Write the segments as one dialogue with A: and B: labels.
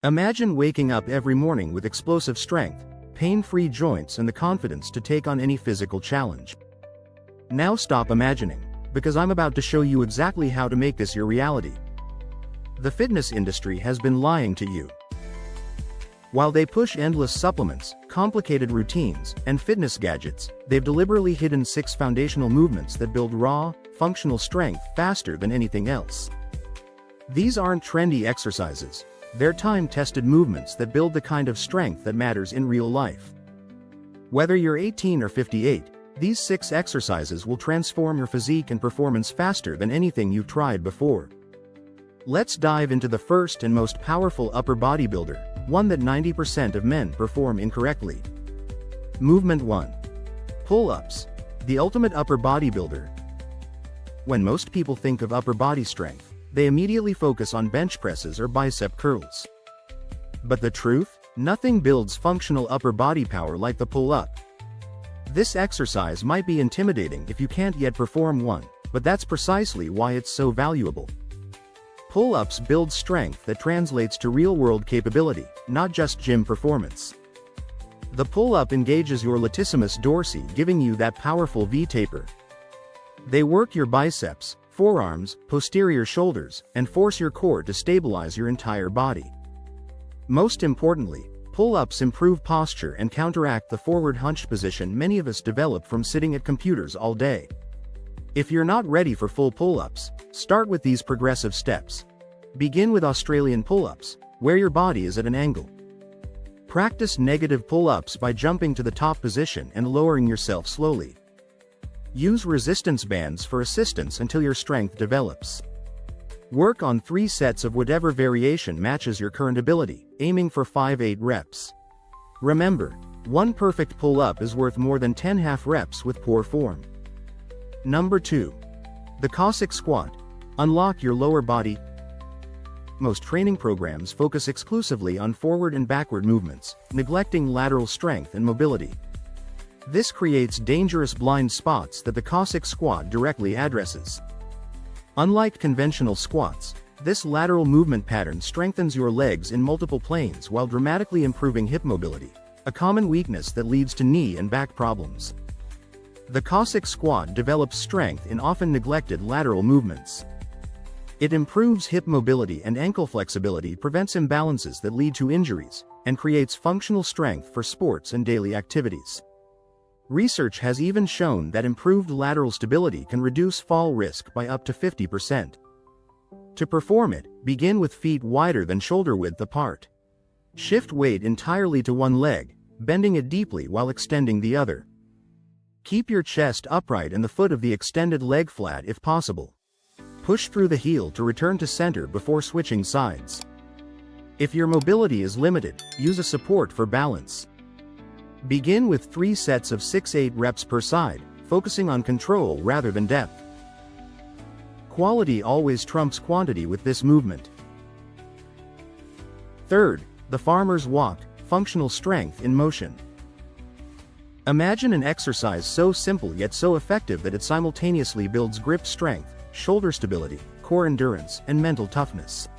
A: Imagine waking up every morning with explosive strength, pain-free joints and the confidence to take on any physical challenge. Now stop imagining, because I'm about to show you exactly how to make this your reality. The fitness industry has been lying to you. While they push endless supplements, complicated routines, and fitness gadgets, they've deliberately hidden 6 foundational movements that build raw, functional strength faster than anything else. These aren't trendy exercises. They're time-tested movements that build the kind of strength that matters in real life. Whether you're 18 or 58, these 6 exercises will transform your physique and performance faster than anything you've tried before. Let's dive into the first and most powerful upper body builder, one that 90% of men perform incorrectly. Movement 1. Pull-ups, the ultimate upper body builder. When most people think of upper body strength, they immediately focus on bench presses or bicep curls. But the truth? Nothing builds functional upper body power like the pull-up. This exercise might be intimidating if you can't yet perform one, but that's precisely why it's so valuable. Pull-ups build strength that translates to real-world capability, not just gym performance. The pull-up engages your latissimus dorsi, giving you that powerful V-taper. They work your biceps, forearms, posterior shoulders, and force your core to stabilize your entire body. Most importantly, pull-ups improve posture and counteract the forward hunched position many of us develop from sitting at computers all day. If you're not ready for full pull-ups, start with these progressive steps. Begin with Australian pull-ups, where your body is at an angle. Practice negative pull-ups by jumping to the top position and lowering yourself slowly. Use resistance bands for assistance until your strength develops. Work on 3 sets of whatever variation matches your current ability, aiming for 5-8 reps. Remember, 1 perfect pull-up is worth more than 10 half reps with poor form. Number 2. The Cossack squat. Unlock your lower body. Most training programs focus exclusively on forward and backward movements, neglecting lateral strength and mobility. This creates dangerous blind spots that the Cossack squat directly addresses. Unlike conventional squats, this lateral movement pattern strengthens your legs in multiple planes while dramatically improving hip mobility, a common weakness that leads to knee and back problems. The Cossack squat develops strength in often neglected lateral movements. It improves hip mobility and ankle flexibility, prevents imbalances that lead to injuries, and creates functional strength for sports and daily activities. Research has even shown that improved lateral stability can reduce fall risk by up to 50%. To perform it, begin with feet wider than shoulder width apart. Shift weight entirely to one leg, bending it deeply while extending the other. Keep your chest upright and the foot of the extended leg flat if possible. Push through the heel to return to center before switching sides. If your mobility is limited, use a support for balance. Begin with 3 sets of 6-8 reps per side, focusing on control rather than depth. Quality always trumps quantity with this movement. Third, the farmer's walk, functional strength in motion. Imagine an exercise so simple yet so effective that it simultaneously builds grip strength, shoulder stability, core endurance, and mental toughness.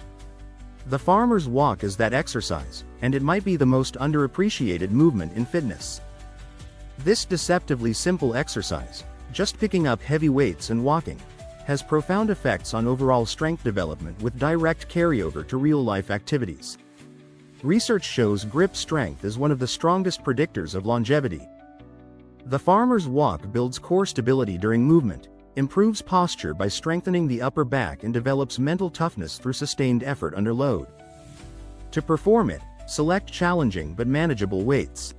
A: The farmer's walk is that exercise, and it might be the most underappreciated movement in fitness. This deceptively simple exercise, just picking up heavy weights and walking, has profound effects on overall strength development with direct carryover to real-life activities. Research shows grip strength is one of the strongest predictors of longevity. The farmer's walk builds core stability during movement, improves posture by strengthening the upper back, and develops mental toughness through sustained effort under load. To perform it, select challenging but manageable weights.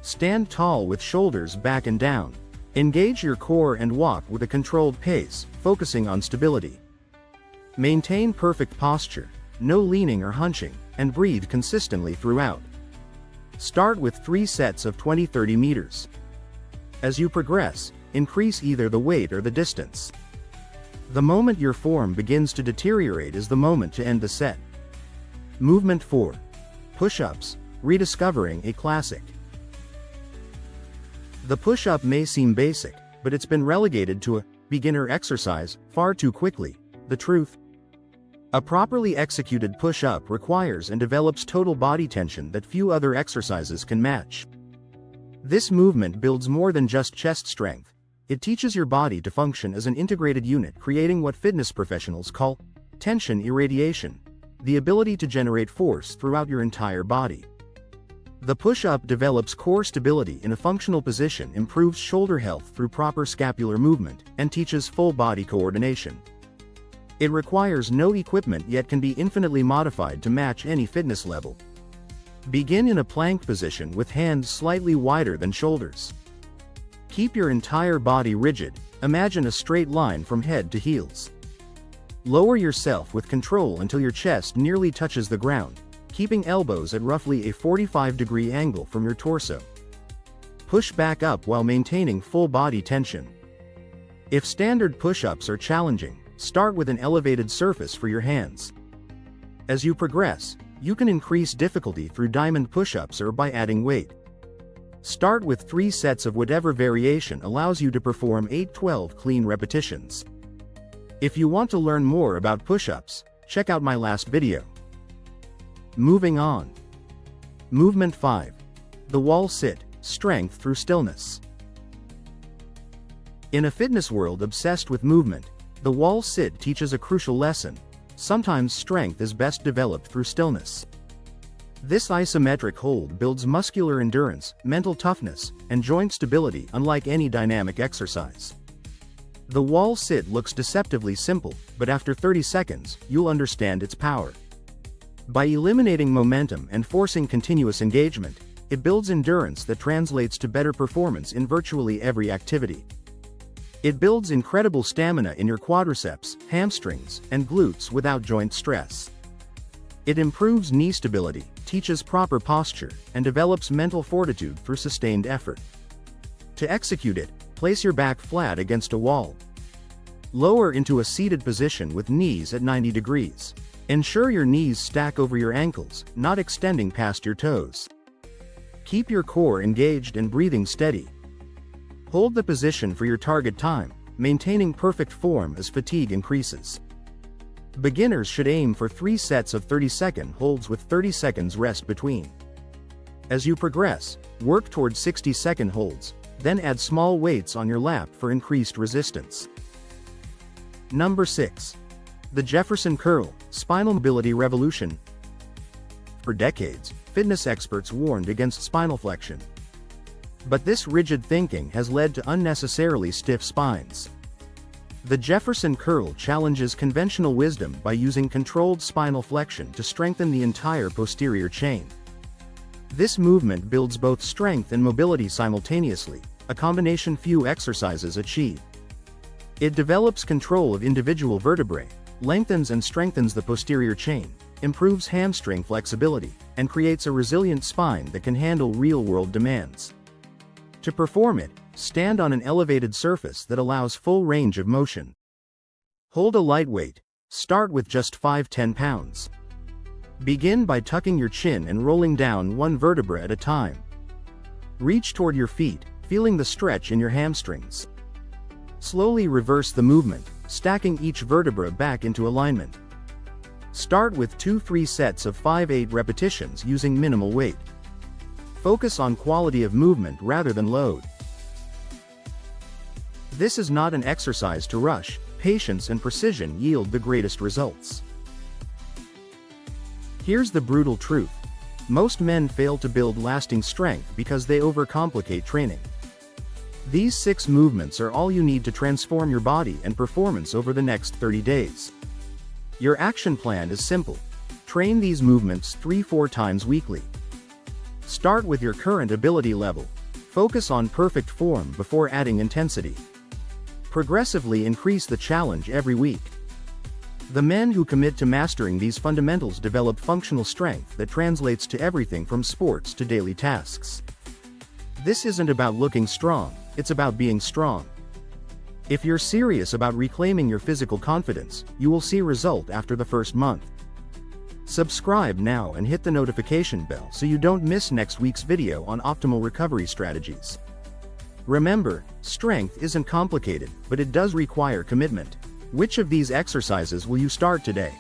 A: Stand tall with shoulders back and down. Engage your core and walk with a controlled pace, focusing on stability. Maintain perfect posture, no leaning or hunching, and breathe consistently throughout. Start with 3 sets of 20-30 meters. As you progress, increase either the weight or the distance. The moment your form begins to deteriorate is the moment to end the set. Movement 4. Push-ups, rediscovering a classic. The push-up may seem basic, but it's been relegated to a beginner exercise far too quickly. The truth? A properly executed push-up requires and develops total body tension that few other exercises can match. This movement builds more than just chest strength. It teaches your body to function as an integrated unit, creating what fitness professionals call tension irradiation, the ability to generate force throughout your entire body. The push-up develops core stability in a functional position, improves shoulder health through proper scapular movement, and teaches full body coordination. It requires no equipment yet can be infinitely modified to match any fitness level. Begin in a plank position with hands slightly wider than shoulders. Keep your entire body rigid, imagine a straight line from head to heels. Lower yourself with control until your chest nearly touches the ground, keeping elbows at roughly a 45-degree angle from your torso. Push back up while maintaining full body tension. If standard push-ups are challenging, start with an elevated surface for your hands. As you progress, you can increase difficulty through diamond push-ups or by adding weight. Start with 3 sets of whatever variation allows you to perform 8-12 clean repetitions. If you want to learn more about push-ups, check out my last video. Moving on. Movement 5. The wall sit, strength through stillness. In a fitness world obsessed with movement, the wall sit teaches a crucial lesson. Sometimes strength is best developed through stillness. This isometric hold builds muscular endurance, mental toughness, and joint stability unlike any dynamic exercise. The wall sit looks deceptively simple, but after 30 seconds, you'll understand its power. By eliminating momentum and forcing continuous engagement, it builds endurance that translates to better performance in virtually every activity. It builds incredible stamina in your quadriceps, hamstrings, and glutes without joint stress. It improves knee stability, teaches proper posture, and develops mental fortitude through sustained effort. To execute it, place your back flat against a wall. Lower into a seated position with knees at 90 degrees. Ensure your knees stack over your ankles, not extending past your toes. Keep your core engaged and breathing steady. Hold the position for your target time, maintaining perfect form as fatigue increases. Beginners should aim for 3 sets of 30-second holds with 30 seconds rest between. As you progress, work toward 60-second holds, then add small weights on your lap for increased resistance. Number 6. The Jefferson Curl, Spinal Mobility Revolution. For decades, fitness experts warned against spinal flexion. But this rigid thinking has led to unnecessarily stiff spines. The Jefferson Curl challenges conventional wisdom by using controlled spinal flexion to strengthen the entire posterior chain. This movement builds both strength and mobility simultaneously, a combination few exercises achieve. It develops control of individual vertebrae, lengthens and strengthens the posterior chain, improves hamstring flexibility, and creates a resilient spine that can handle real-world demands. To perform it, stand on an elevated surface that allows full range of motion. Hold a light weight. Start with just 5-10 pounds. Begin by tucking your chin and rolling down one vertebra at a time. Reach toward your feet, feeling the stretch in your hamstrings. Slowly reverse the movement, stacking each vertebra back into alignment. Start with 2-3 sets of 5-8 repetitions using minimal weight. Focus on quality of movement rather than load. This is not an exercise to rush. Patience and precision yield the greatest results. Here's the brutal truth. Most men fail to build lasting strength because they overcomplicate training. These 6 movements are all you need to transform your body and performance over the next 30 days. Your action plan is simple. Train these movements 3-4 times weekly. Start with your current ability level. Focus on perfect form before adding intensity. Progressively increase the challenge every week. The men who commit to mastering these fundamentals develop functional strength that translates to everything from sports to daily tasks. This isn't about looking strong, it's about being strong. If you're serious about reclaiming your physical confidence, you will see result after the first month. Subscribe now and hit the notification bell so you don't miss next week's video on optimal recovery strategies. Remember, strength isn't complicated, but it does require commitment. Which of these exercises will you start today?